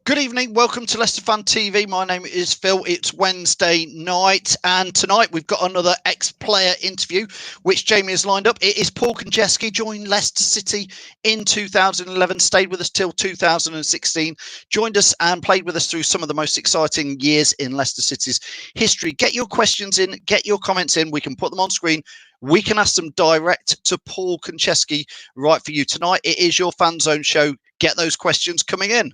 Good evening. Welcome to Leicester Fan TV. My name is Phil. It's Wednesday night, and tonight we've got another ex-player interview, which Jamie has lined up. It is Paul Konchesky, joined Leicester City in 2011, stayed with us till 2016, joined us and played with us through some of the most exciting years in Leicester City's history. Get your questions in, get your comments in. We can put them on screen. We can ask them direct to Paul Konchesky right for you. Tonight, it is your Fan Zone show. Get those questions coming in.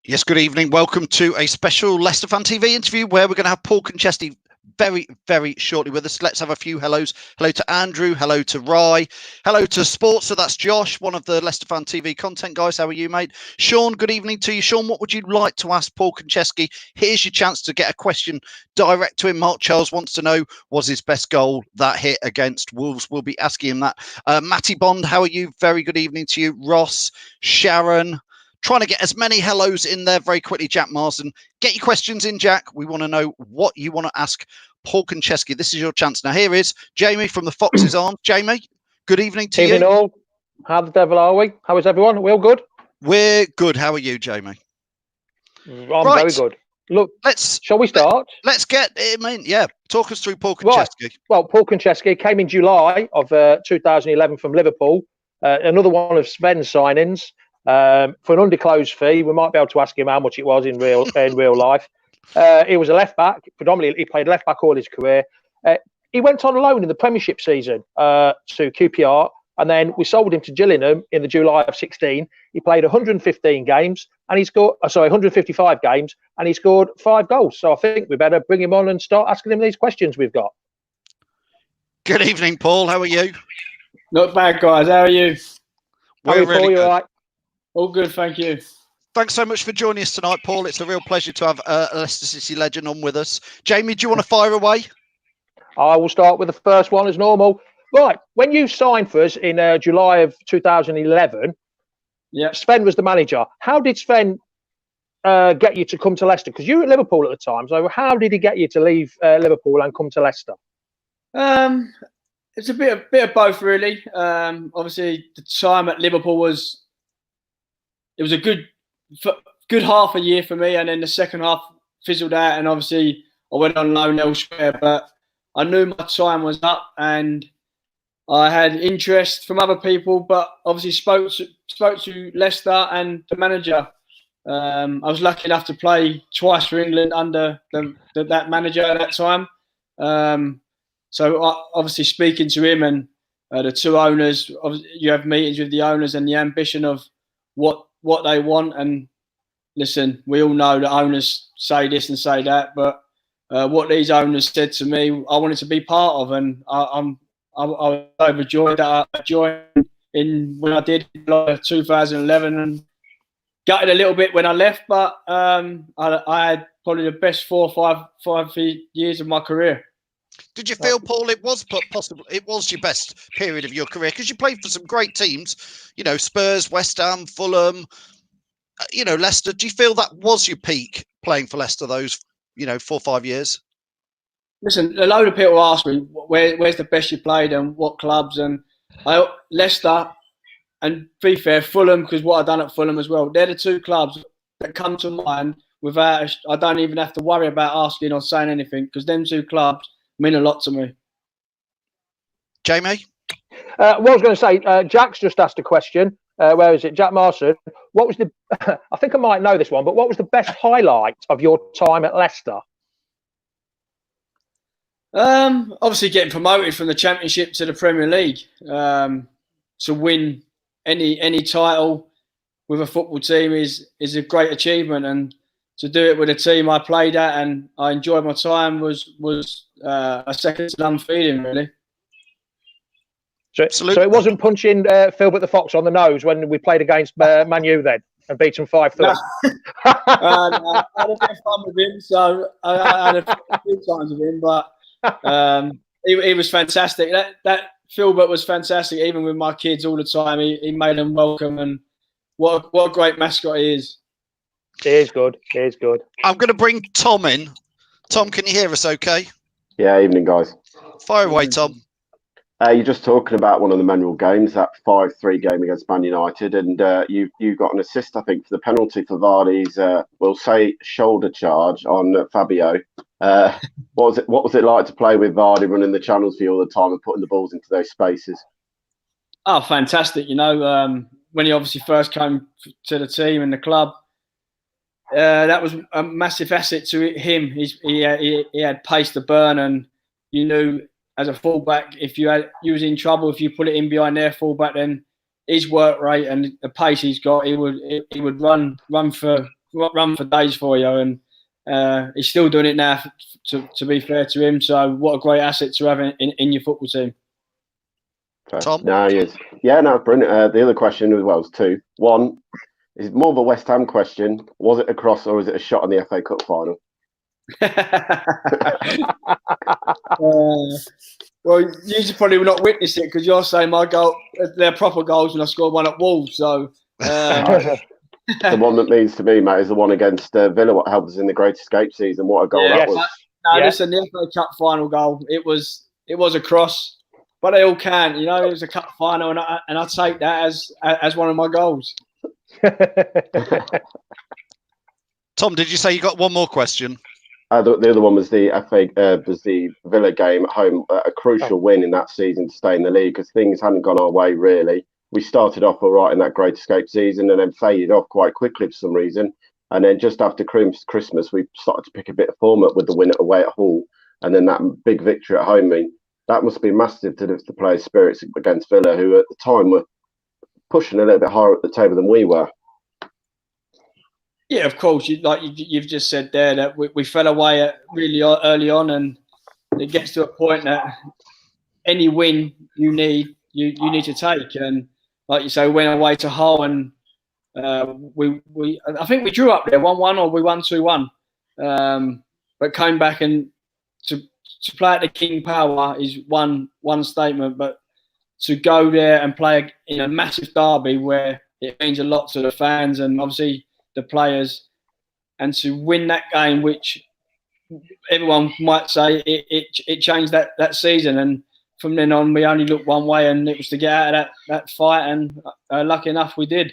Yes, good evening. Welcome to a special Leicester Fan TV interview where we're going to have Paul Konchesky very, very shortly with us. Let's have a few hellos. Hello to Andrew. Hello to Rye. Hello to Sports. So that's Josh, one of the Leicester Fan TV content guys. How are you, mate? Sean, good evening to you. Sean, what would you like to ask Paul Konchesky? Here's your chance to get a question direct to him. Mark Charles wants to know, was his best goal that hit against Wolves? We'll be asking him that. Matty Bond, how are you? Very good evening to you. Ross, Sharon. Trying to get as many hellos in there very quickly. Jack Marsden, get your questions in, Jack. We want to know what you want to ask Paul Konchesky. This is your chance. Now, here is Jamie from the Fox's Arms. Jamie, good evening to you. Evening all. How the devil are we? How is everyone? Are we all good? We're good. How are you, Jamie? I'm very good. Look, shall we start? Let's get him in. Yeah, talk us through Paul Konchesky. Right. Well, Paul Konchesky came in July of 2011 from Liverpool. Another one of Sven's signings. For an undisclosed fee. We might be able to ask him how much it was in real life. He was a left back. Predominantly, he played left back all his career. He went on loan in the Premiership season to QPR, and then we sold him to Gillingham in the July of 16. He played 115 games, and he scored 155 games, and he scored 5 goals. So I think we better bring him on and start asking him these questions we've got. Good evening, Paul. How are you? Not bad, guys. How are you? We're really good. Right? All good, thank you. Thanks so much for joining us tonight, Paul. It's a real pleasure to have a Leicester City legend on with us. Jamie, do you want to fire away? I will start with the first one as normal. Right, when you signed for us in July of 2011, Sven was the manager. How did Sven get you to come to Leicester? Because you were at Liverpool at the time. So how did he get you to leave Liverpool and come to Leicester? It's a bit of both, really. Obviously, the time at Liverpool was a good half a year for me, and then the second half fizzled out, and obviously I went on loan elsewhere. But I knew my time was up, and I had interest from other people, but obviously spoke to Leicester and the manager. I was lucky enough to play twice for England under that manager at that time. So obviously speaking to him and the two owners, you have meetings with the owners and the ambition of what they want. And listen, we all know that owners say this and say that, but what these owners said to me, I wanted to be part of, and I was overjoyed that I joined in when I did in 2011, and gutted a little bit when I left, but I had probably the best 4 or 5 years of my career. Did you feel, Paul, it was possible? It was your best period of your career because you played for some great teams, you know, Spurs, West Ham, Fulham, you know, Leicester. Do you feel that was your peak playing for Leicester? Those, 4 or 5 years. Listen, a load of people ask me where's the best you played and what clubs, and Leicester, and to be fair, Fulham, because what I've done at Fulham as well. They're the 2 clubs that come to mind without. I don't even have to worry about asking or saying anything because them 2 clubs mean a lot to me. Jamie? What I was going to say, Jack's just asked a question. Where is it? Jack Marsden. What was the, I think I might know this one, but what was the best highlight of your time at Leicester? Obviously getting promoted from the Championship to the Premier League. To win any title with a football team is a great achievement, and to do it with a team I played at and I enjoyed my time was a second to none feeling, really. So it wasn't punching Philbert the Fox on the nose when we played against Man U then and beat them 5-3. No. I had a bit of fun with him, so I had a few times with him, but he was fantastic. That Filbert was fantastic. Even with my kids all the time, he made them welcome, and what a great mascot he is. He is good. He is good. I'm going to bring Tom in. Tom, can you hear us okay? Yeah, evening, guys. Fire away, Tom. You're just talking about one of the memorable games, that 5-3 game against Man United, and you got an assist, I think, for the penalty for Vardy's, we'll say, shoulder charge on Fabio. What was it like to play with Vardy running the channels for you all the time and putting the balls into those spaces? Oh, fantastic! When he obviously first came to the team and the club, that was a massive asset to him. He had pace to burn, and you knew, as a fullback, if you was in trouble, if you put it in behind their fullback, then his work rate and the pace he's got, he would run for days for you, and he's still doing it now. To be fair to him, so what a great asset to have in your football team. Okay. Tom? No, yes. Yeah, no, brilliant. The other question as well is two. One is more of a West Ham question. Was it a cross or was it a shot in the FA Cup final? Well, you probably will not witness it because you're saying my goal, they're proper goals, and I scored one at Wolves. So the one that means to me, mate, is the one against Villa. What helped us in the Great Escape season? What a goal that was! Listen, the FA Cup final goal. It was a cross, but they all can. It was a cup final, and I take that as one of my goals. Tom, did you say you got one more question? The other one was the Villa game at home, a crucial win in that season to stay in the league because things hadn't gone our way really. We started off all right in that Great Escape season and then faded off quite quickly for some reason. And then just after Christmas, we started to pick a bit of form up with the win away at Hull, and then that big victory at home. That must be massive to the players' spirits against Villa, who at the time were pushing a little bit higher at the table than we were. Yeah, of course. You've just said there that we fell away really early on, and it gets to a point that any win you need to take. And like you say, we went away to Hull, and I think we drew up there 1-1 or we won 2-1, but came back, and to play at the King Power is one statement, but to go there and play in a massive derby where it means a lot to the fans and obviously the players, and to win that game, which everyone might say it changed that season, and from then on we only looked one way, and it was to get out of that fight, and lucky enough we did.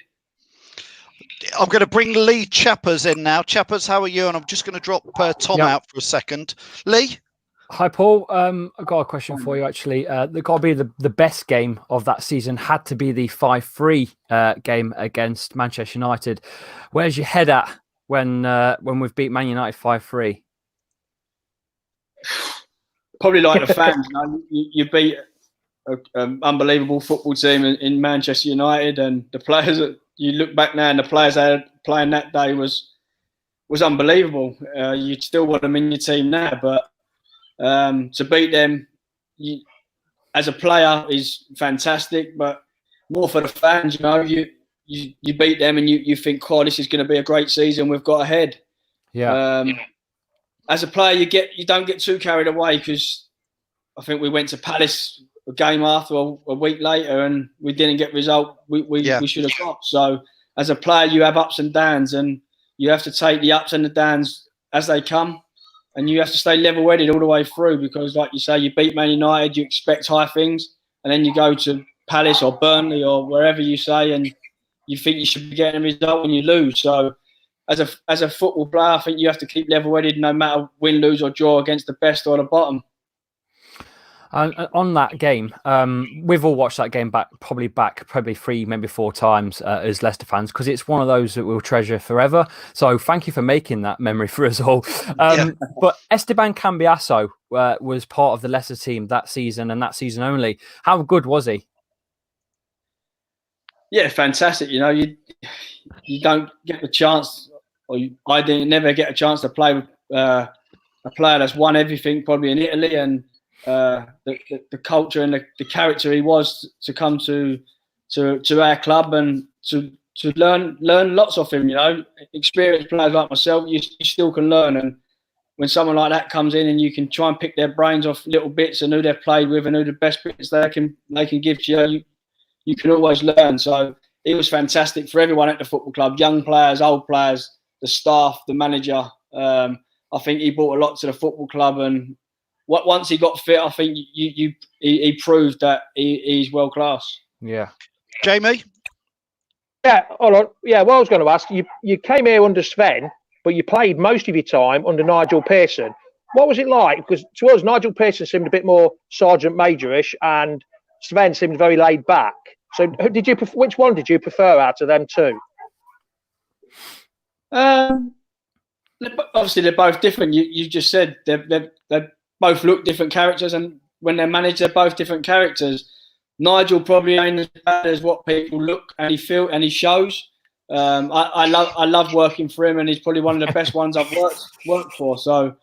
I'm going to bring Lee Chappers in now. Chappers, how are you? And I'm just going to drop Tom out for a second. Lee? Hi, Paul. I've got a question for you, actually. They've got to be the best game of that season had to be the 5-3 game against Manchester United. Where's your head at when we've beat Man United 5-3? Probably like the fans. You beat an unbelievable football team in Manchester United, and the players, you look back now and the players they had playing that day was unbelievable. You'd still want them in your team now, but to beat them as a player is fantastic, but more for the fans. You beat them and you think, "Oh, this is going to be a great season we've got ahead." Yeah. As a player, you don't get too carried away, because I think we went to Palace a game after a week later and we didn't get result we should have got. So as a player, you have ups and downs, and you have to take the ups and the downs as they come. And you have to stay level-headed all the way through, because, like you say, you beat Man United, you expect high things, and then you go to Palace or Burnley or wherever you say, and you think you should be getting a result and you lose. So, as a football player, I think you have to keep level-headed no matter win, lose or draw against the best or the bottom. And on that game, we've all watched that game probably 3, maybe 4 times as Leicester fans, because it's one of those that we'll treasure forever. So thank you for making that memory for us all. But Esteban Cambiasso was part of the Leicester team that season and that season only. How good was he? Yeah, fantastic. You don't get the chance, or I didn't never get a chance to play with a player that's won everything probably in Italy, and the culture and the character he was to come to our club and to learn lots of him. Experienced players like myself, you still can learn, and when someone like that comes in and you can try and pick their brains off little bits and who they've played with and who the best bits they can give to you can always learn. So it was fantastic for everyone at the football club, young players, old players, the staff, the manager. I think he brought a lot to the football club, and once he got fit, I think he proved that he's world class. Yeah. Jamie? Yeah, hold on. Yeah, well, I was going to ask, you came here under Sven, but you played most of your time under Nigel Pearson. What was it like? Because to us, Nigel Pearson seemed a bit more Sergeant Major-ish, and Sven seemed very laid back. So which one did you prefer out of them two? Obviously, they're both different. You just said they both look different characters, and when they're managed, they're both different characters. Nigel probably ain't as bad as what people look and he feel and he shows. I love working for him, and he's probably one of the best ones I've worked for. So,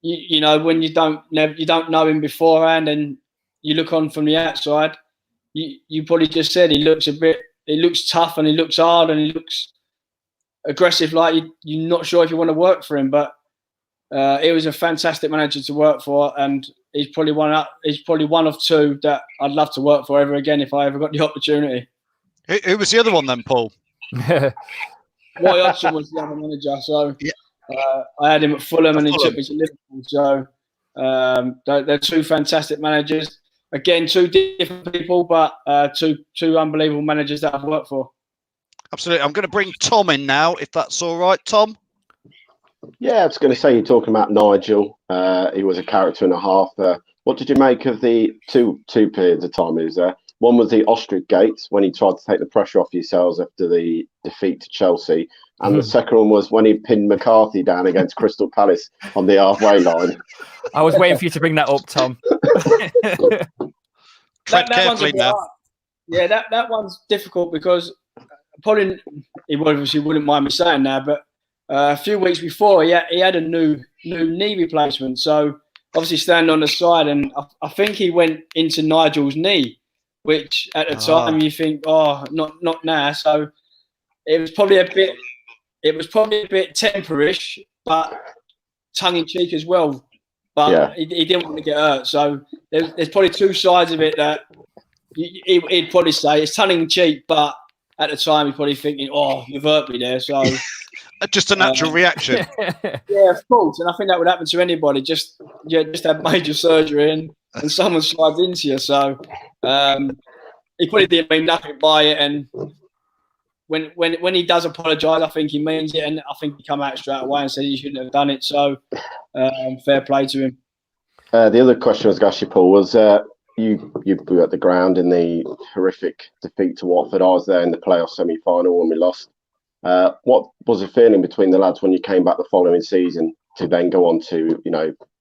you know, when you don't know him beforehand and you look on from the outside, you probably just said he looks tough and he looks hard and he looks aggressive, like you're not sure if you want to work for him. But he was a fantastic manager to work for, and he's probably one of two that I'd love to work for ever again if I ever got the opportunity. Who was the other one then, Paul? Roy Hodgson was the other manager. So I had him at Fulham and he took me to Liverpool. So they're two fantastic managers. Again, two different people, but two unbelievable managers that I've worked for. Absolutely. I'm going to bring Tom in now, if that's all right. Tom? Yeah, I was going to say, you're talking about Nigel. He was a character and a half. What did you make of the two periods of time he was there? One was the ostrich gates, when he tried to take the pressure off yourselves after the defeat to Chelsea. And the second one was when he pinned McCarthy down against Crystal Palace on the halfway line. I was waiting for you to bring that up, Tom. Tread carefully now. Yeah, that one's difficult because probably he obviously wouldn't mind me saying now, but a few weeks before he had a new knee replacement. So obviously standing on the side, and I think he went into Nigel's knee, which at the time you think, oh, not now. So it was probably a bit temperish, but tongue in cheek as well. But he didn't want to get hurt. So there's probably two sides of it that he'd probably say it's tongue in cheek, but at the time he's probably thinking, oh, you've hurt me there. So just a natural reaction. Yeah, of course. And I think that would happen to anybody. Just have major surgery and someone slides into you. So he probably didn't mean nothing by it. And when he does apologise, I think he means it, and I think he come out straight away and said he shouldn't have done it. So fair play to him. The other question I was going to ask you, Paul, was you were at the ground in the horrific defeat to Watford. I was there in the playoff semi-final when we lost. What was the feeling between the lads when you came back the following season to then go on to,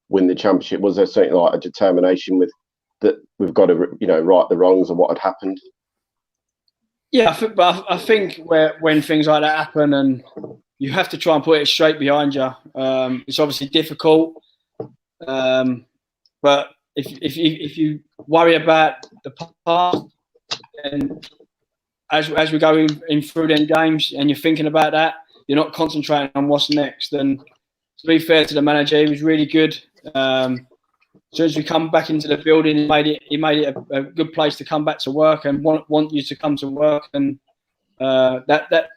win the championship? Was there something like a determination with that we've got to, right the wrongs of what had happened? Yeah, I think when things like that happen and you have to try and put it straight behind you, it's obviously difficult. But if you worry about the past, and as we go in through them games and you're thinking about that, you're not concentrating on what's next. And to be fair to the manager, he was really good. As soon as we come back into the building, he made it a good place to come back to work and want you to come to work. And that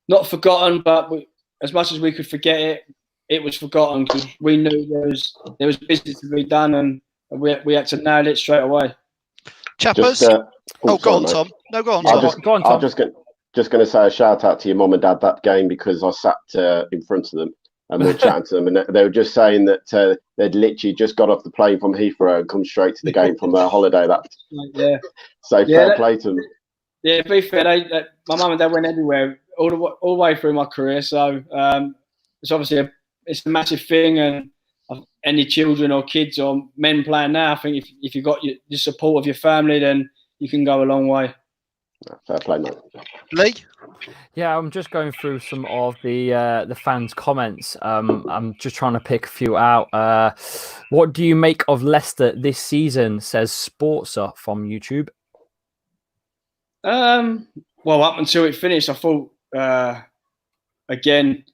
not forgotten, but as much as we could forget it, it was forgotten because we knew there was business to be done, and we had to nail it straight away. Chappers? Go on, Tom. No, go on, Tom. Go on, Tom. I'm just going to say a shout out to your mum and dad that game, because I sat in front of them and we were chatting to them, and they were just saying that they'd literally just got off the plane from Heathrow and come straight to the game from their holiday. Fair play to them. Yeah, to be fair, my mum and dad went everywhere all the way through my career. So it's obviously it's a massive thing, and any children or kids or men playing now, I think if you've got the support of your family, then you can go a long way. Fair play, mate. Lee? Yeah, I'm just going through some of the fans' comments. I'm just trying to pick a few out. What do you make of Leicester this season? Says Sportser from YouTube. Well, up until it finished, I thought again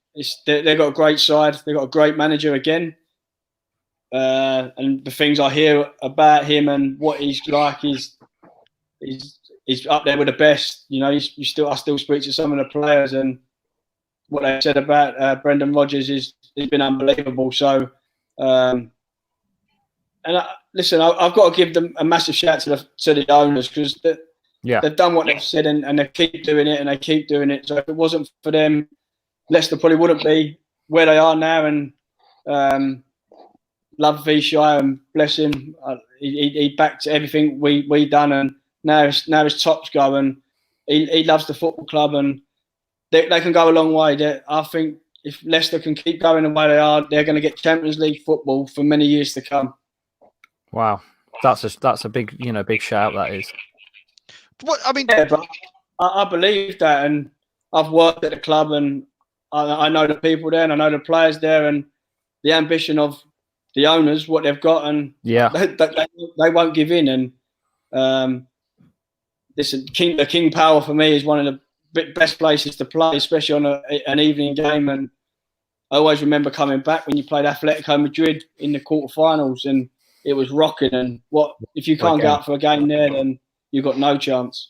they've got a great side. They've got a great manager again. And the things I hear about him and what he's like is up there with the best. You know, I still speak to some of the players, and what they said about Brendan Rodgers has been unbelievable. So, listen, I've got to give them a massive shout to the owners, because they've done what they've said, and they keep doing it, and they keep doing it. So if it wasn't for them, Leicester probably wouldn't be where they are now. And love Vishai, and bless him, he backed everything we done, and now his top's going. He loves the football club, and they can go a long way. I think if Leicester can keep going the way they are, they're going to get Champions League football for many years to come. Wow, that's a big big shout, that is. What I mean, yeah, but I believe that, and I've worked at the club, and I know the people there, and I know the players there, and the ambition of the owners, what they've got, and they won't give in. And the King Power for me is one of the best places to play, especially on an evening game. And I always remember coming back when you played Atletico Madrid in the quarterfinals, and it was rocking. And if you can't get out for a game there, then you've got no chance.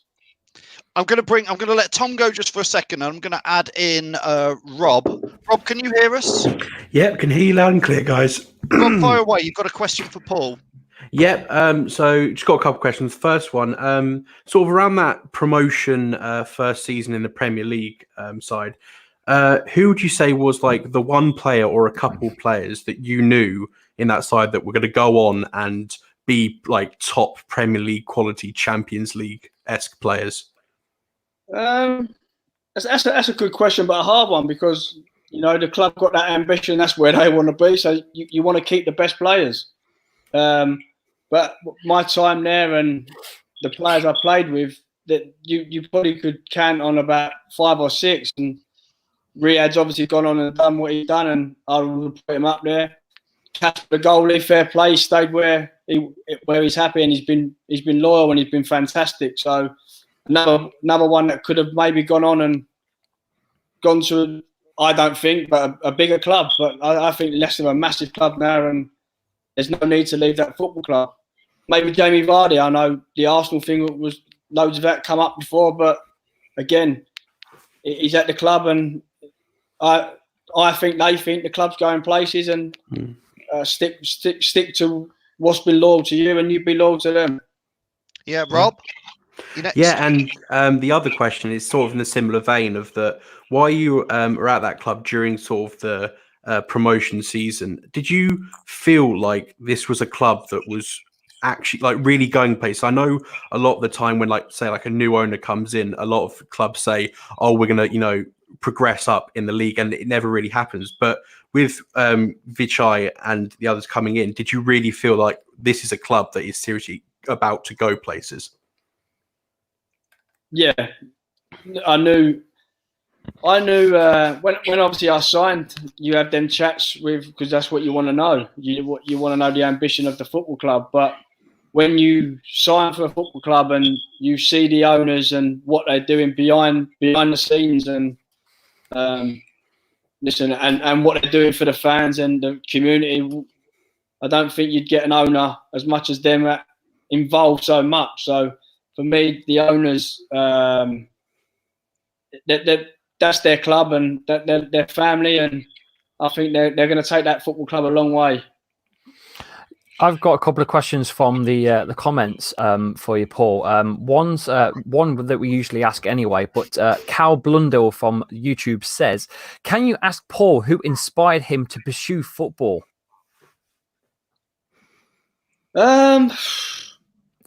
I'm going to let Tom go just for a second, and I'm going to add in Rob. Rob, can you hear us? Yep, can hear you loud and clear, guys. Rob, fire away. You've got a question for Paul. Yep. So just got a couple of questions. First one, sort of around that promotion first season in the Premier League side, who would you say was like the one player or a couple players that you knew in that side that were going to go on and be like top Premier League quality Champions League-esque players? That's a good question, but a hard one, because the club got that ambition. That's where they want to be. So you want to keep the best players. But my time there and the players I played with, that you probably could count on about 5 or 6. And Riyad's obviously gone on and done what he's done, and I would put him up there. Casper, the goalie, fair play, stayed where he's happy, and he's been loyal, and he's been fantastic. So another one that could have maybe gone on and gone to, I don't think, but a bigger club. But I think Leicester are a massive club now, and there's no need to leave that football club. Maybe Jamie Vardy. I know the Arsenal thing was loads of that come up before, but again, he's at the club, and I think they think the club's going places, and stick to what's been loyal to you, and you be loyal to them. Yeah, Rob. Yeah, and the other question is sort of in a similar vein of that. While you were at that club during sort of the promotion season, did you feel like this was a club that was actually like really going places? I know a lot of the time when say a new owner comes in, a lot of clubs say, "Oh, we're gonna progress up in the league," and it never really happens. But with Vichai and the others coming in, did you really feel like this is a club that is seriously about to go places? Yeah, I knew when obviously I signed, you have them chats with, because that's what you want to know. You want to know the ambition of the football club. But when you sign for a football club and you see the owners and what they're doing behind the scenes, and and what they're doing for the fans and the community, I don't think you'd get an owner as much as them involved so much. So for me, the owners, that's their club, and their family, and I think they're going to take that football club a long way. I've got a couple of questions from the comments for you, Paul. One's one that we usually ask anyway, but Cal Blundell from YouTube says, "Can you ask Paul who inspired him to pursue football?"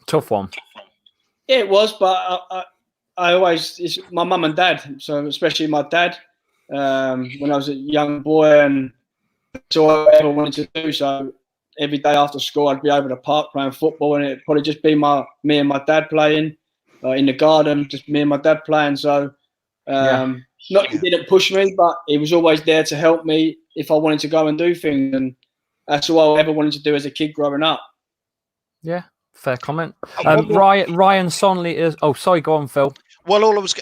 Tough one. Yeah, it was, but I always, it's my mum and dad. So especially my dad, when I was a young boy, and that's all I ever wanted to do. So every day after school, I'd be over the park playing football, and it'd probably just be me and my dad playing in the garden, just me and my dad playing. So he didn't push me, but he was always there to help me if I wanted to go and do things, and that's all I ever wanted to do as a kid growing up. Yeah. Fair comment. Ryan Sonley is. Oh, sorry. Go on, Phil. Well, all I was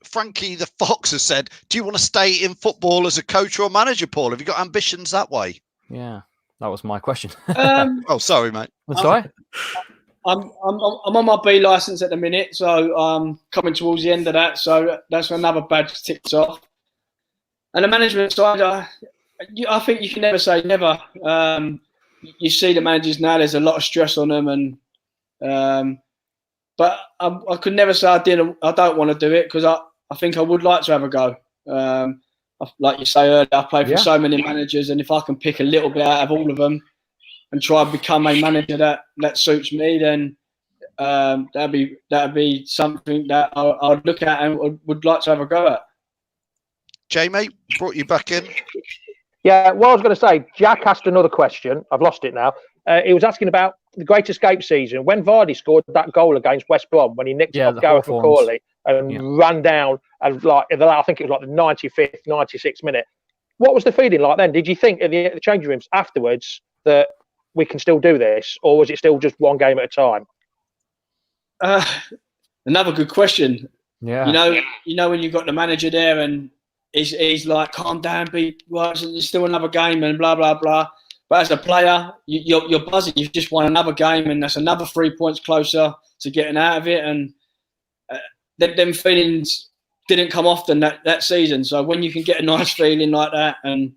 Frankie the Fox has said, do you want to stay in football as a coach or a manager, Paul? Have you got ambitions that way? Yeah, that was my question. Oh, sorry, mate. I'm sorry. I'm on my B license at the minute, so I'm coming towards the end of that. So that's another badge ticked off. And the management side, I think you can never say never. You see the managers now; there's a lot of stress on them, and but I could never say I don't want to do it, because I think I would like to have a go. Like you say earlier, I played for so many managers, and if I can pick a little bit out of all of them and try and become a manager that suits me, then that'd be something that I'd look at and would like to have a go at. Jamie, brought you back in. Yeah, what I was going to say, Jack asked another question. I've lost it now. He was asking about the Great Escape season, when Vardy scored that goal against West Brom, when he nicked off Gareth McCauley and ran down, and I think it was like the 95th, 96th minute. What was the feeling like then? Did you think in the changing rooms afterwards that we can still do this, or was it still just one game at a time? Another good question. Yeah. You know when you've got the manager there and he's like, calm down, there's still another game and blah blah blah. But as a player, you're buzzing. You've just won another game, and that's another 3 points closer to getting out of it. And them feelings didn't come often that season. So when you can get a nice feeling like that, and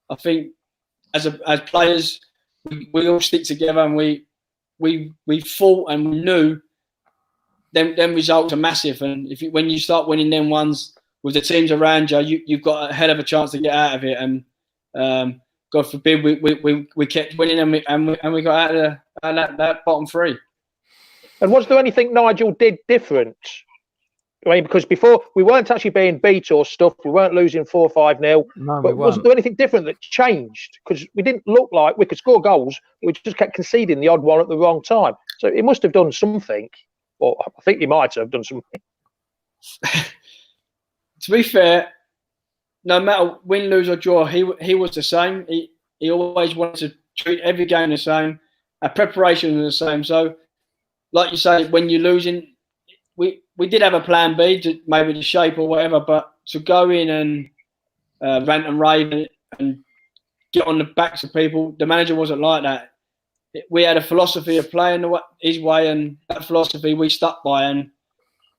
I think as players, we all stick together, and we fought, and we knew them results are massive. And when you start winning them ones with the teams around you, you've got a hell of a chance to get out of it. And God forbid we kept winning, and we got out of that bottom three. And was there anything Nigel did different? I mean, because before we weren't actually being beat or stuff, we weren't losing 4-5-0. No, but was there anything different that changed? Because we didn't look like we could score goals. We just kept conceding the odd one at the wrong time. So it must have done something. Or I think he might have done something. To be fair, no matter win, lose or draw, he was the same. He always wanted to treat every game the same. Our preparation was the same. So, like you say, when you're losing, we did have a plan B, maybe the shape or whatever, but to go in and rant and rave and get on the backs of people, the manager wasn't like that. We had a philosophy of playing his way, and that philosophy we stuck by. And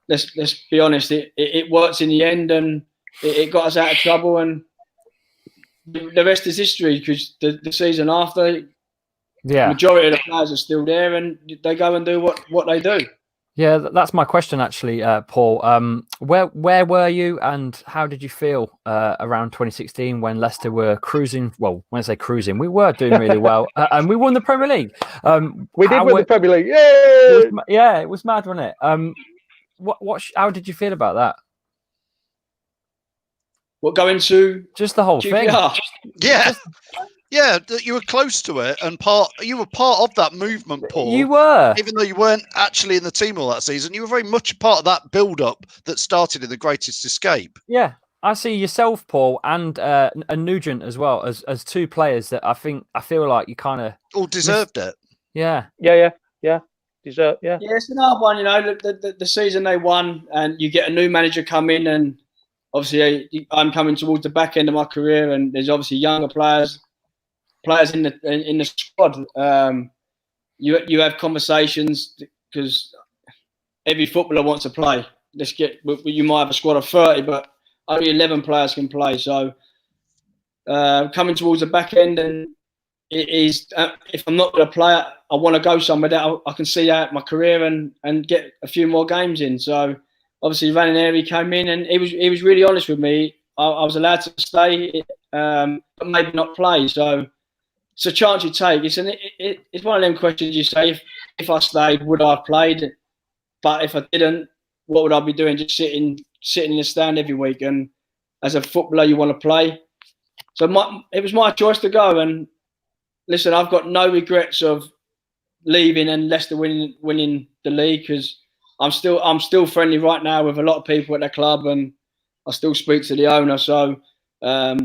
let's be honest, it worked in the end, and it got us out of trouble. And the rest is history, because the season after, the majority of the players are still there, and they go and do what they do. Yeah, that's my question actually, Paul. Where were you, and how did you feel around 2016 when Leicester were cruising? Well, when I say cruising, we were doing really well, and we won the Premier League. We did win the Premier League. Yeah, it was mad, wasn't it? How did you feel about that? What, going to just the whole thing? Yeah, that you were close to it, and you were part of that movement, Paul. You were, even though you weren't actually in the team all that season. You were very much a part of that build-up that started in the Greatest Escape. Yeah, I see yourself, Paul, and Nugent as well as two players that I feel like you kind of all deserved it. Yeah. Deserved. Yeah, it's another one. The season they won, and you get a new manager come in, and obviously I'm coming towards the back end of my career, and there's obviously younger players in the squad. You have conversations, because every footballer wants to play. You might have a squad of 30, but only 11 players can play. So coming towards the back end, and it is if I'm not going to play, I want to go somewhere that I can see out my career and get a few more games in. So obviously Ranieri came in, and he was really honest with me. I was allowed to stay, but maybe not play. So it's a chance you take. It's one of them questions you say, if I stayed, would I have played? But if I didn't, what would I be doing? Just sitting in the stand every week. And as a footballer, you want to play. So it was my choice to go. And listen, I've got no regrets of leaving and Leicester winning the league, because I'm still friendly right now with a lot of people at the club, and I still speak to the owner. So I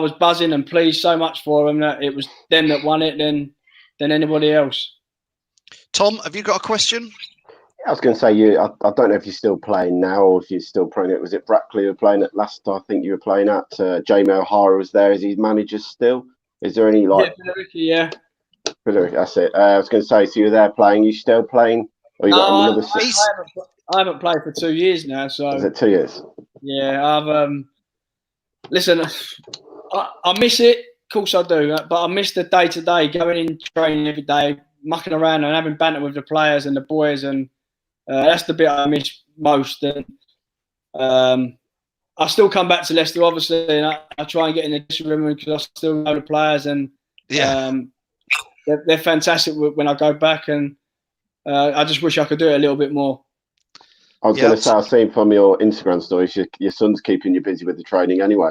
was buzzing and pleased so much for them that it was them that won it than anybody else. Tom, have you got a question? I was going to say I don't know if you're still playing now or if you're still playing it. Was it Brackley you were playing at last? I think you were playing at. Jamie O'Hara was there. Is he manager still? Is there any like? Yeah. That's it. I was going to say, so you're there playing. You still playing? Or you got another? I haven't played for 2 years now. So is it 2 years? Yeah, I've listen. I miss it. Of course I do, but I miss the day-to-day going in training every day, mucking around and having banter with the players and the boys, and that's the bit I miss most. And I still come back to Leicester, obviously, and I try and get in the dressing room because I still know the players, and they're fantastic when I go back, and I just wish I could do it a little bit more. I was going to say, I've seen from your Instagram stories, your son's keeping you busy with the training anyway.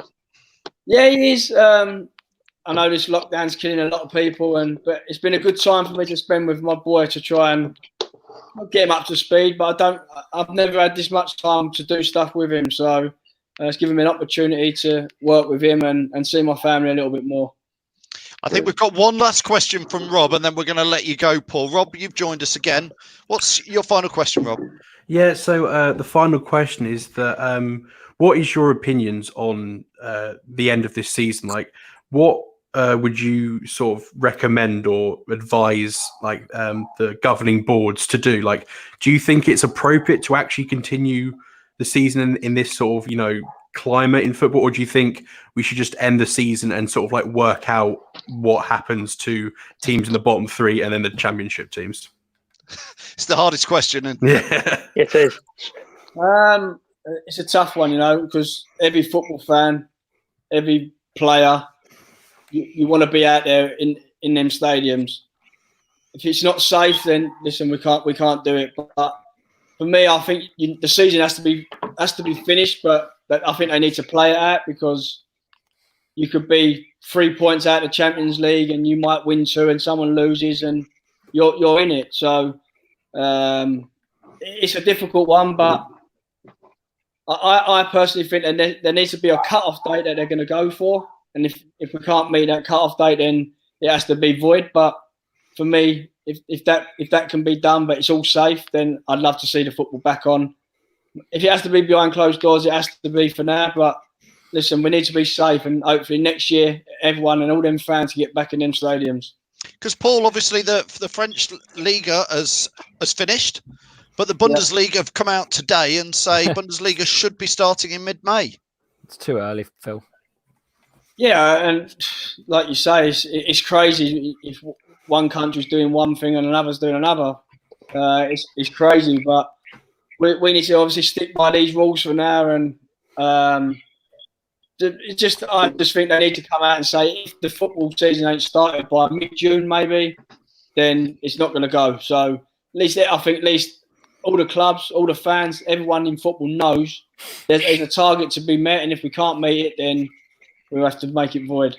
Yeah, he is. I know this lockdown's killing a lot of people, but it's been a good time for me to spend with my boy to try and get him up to speed. But I've never had this much time to do stuff with him, so it's given me an opportunity to work with him and see my family a little bit more. I think we've got one last question from Rob, and then we're going to let you go, Paul. Rob, you've joined us again. What's your final question, Rob? Yeah, so the final question is that what is your opinions on the end of this season? Like, what would you sort of recommend or advise, like, the governing boards to do? Like, do you think it's appropriate to actually continue the season in this sort of, climate in football, or do you think we should just end the season and sort of like work out what happens to teams in the bottom three and then the championship teams? It's the hardest question. It is. It's a tough one, because every football fan, every player, you want to be out there in them stadiums. If it's not safe, then listen, we can't do it. But for me, I think the season has to be finished. But I think they need to play it out, because you could be 3 points out of the Champions League and you might win 2 and someone loses and you're in it. So it's a difficult one, but I personally think there needs to be a cut-off date that they're going to go for. And if we can't meet that cut-off date, then it has to be void. But for me, if that can be done, but it's all safe, then I'd love to see the football back on. If it has to be behind closed doors, it has to be for now. But listen, we need to be safe, and hopefully next year, everyone and all them fans get back in them stadiums. Because Paul, obviously the French Liga has finished, but the Bundesliga have come out today and say Bundesliga should be starting in mid-May. It's too early, Phil. Yeah, and like you say, it's crazy if one country's doing one thing and another's doing another. It's crazy, but we need to obviously stick by these rules for now. And I just think they need to come out and say if the football season ain't started by mid-June, maybe, then it's not going to go. So I think at least all the clubs, all the fans, everyone in football knows there's a target to be met, and if we can't meet it, then we'll have to make it void.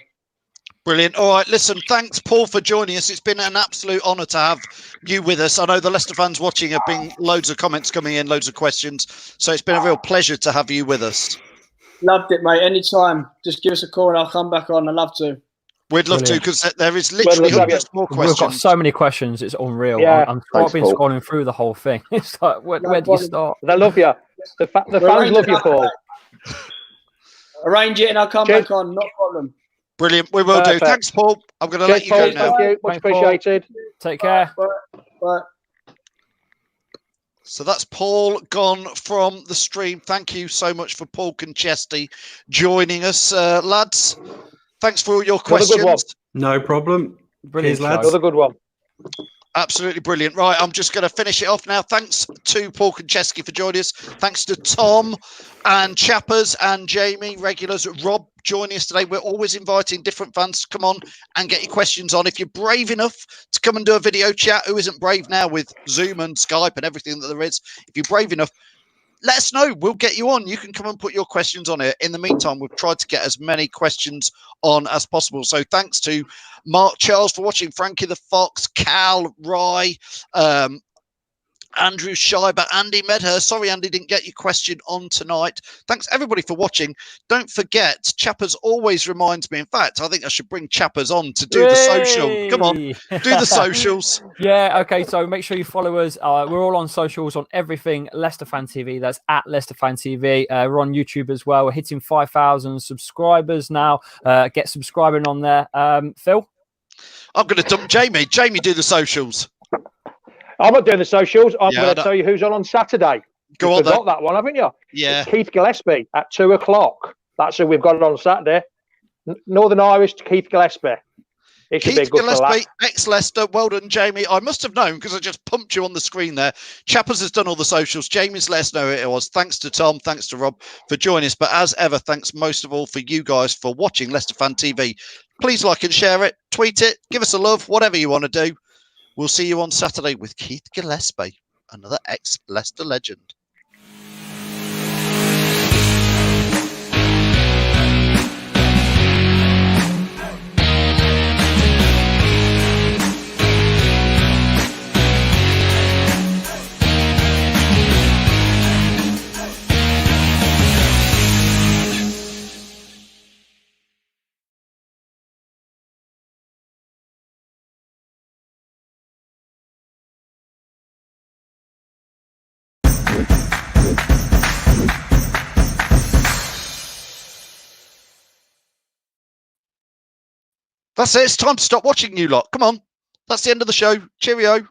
Brilliant. All right, listen, thanks, Paul, for joining us. It's been an absolute honour to have you with us. I know the Leicester fans watching have been loads of comments coming in, loads of questions. So it's been a real pleasure to have you with us. Loved it, mate. Anytime. Just give us a call and I'll come back on. I'd love to. We'd love to, because there is literally hundreds more questions. We've got so many questions. It's unreal. Yeah. I've been scrolling through the whole thing. It's like, where do you start? They love you. The fans love you, Paul. Arrange it and I'll come back on. No problem. Brilliant. We will do. Thanks, Paul. I'm going to let you go now. Thank you. Much appreciated. Take care. Bye. So that's Paul gone from the stream. Thank you so much for Paul Konchesky joining us, lads. Thanks for all your questions. No problem. Brilliant, lads. Another good one. Absolutely brilliant. Right, I'm just going to finish it off now. Thanks to Paul Konchesky for joining us. Thanks to Tom and Chappers and Jamie, regulars. Rob joining us today. We're always inviting different fans to come on and get your questions on. If you're brave enough to come and do a video chat, who isn't brave now with Zoom and Skype and everything that there is? If you're brave enough, let us know. We'll get you on. You can come and put your questions on it. In the meantime, we've tried to get as many questions on as possible. So thanks to Mark Charles for watching, Frankie the Fox, Cal, Rye, Andrew Schreiber, Andy Medhurst. Sorry, Andy, didn't get your question on tonight. Thanks, everybody, for watching. Don't forget, Chappers always reminds me. In fact, I think I should bring Chappers on to do the social. Come on, do the socials. Yeah, okay, so make sure you follow us. We're all on socials, on everything Leicester Fan TV. That's at Leicester Fan TV. We're on YouTube as well. We're hitting 5,000 subscribers now. Get subscribing on there. Phil? I'm going to dump Jamie. Jamie, do the socials. I'm not doing the socials. I'm going to tell you who's on Saturday. Go on, got that one, haven't you? Yeah. It's Keith Gillespie at 2:00. That's who we've got on Saturday. Northern Irish to Keith Gillespie. It should be a good Gillespie, ex-Leicester. Well done, Jamie. I must have known because I just pumped you on the screen there. Chappers has done all the socials. Jamie's let us know who it was. Thanks to Tom. Thanks to Rob for joining us. But as ever, thanks most of all for you guys for watching Leicester Fan TV. Please like and share it. Tweet it. Give us a love. Whatever you want to do. We'll see you on Saturday with Keith Gillespie, another ex-Leicester legend. That's it. It's time to stop watching, you lot. Come on. That's the end of the show. Cheerio.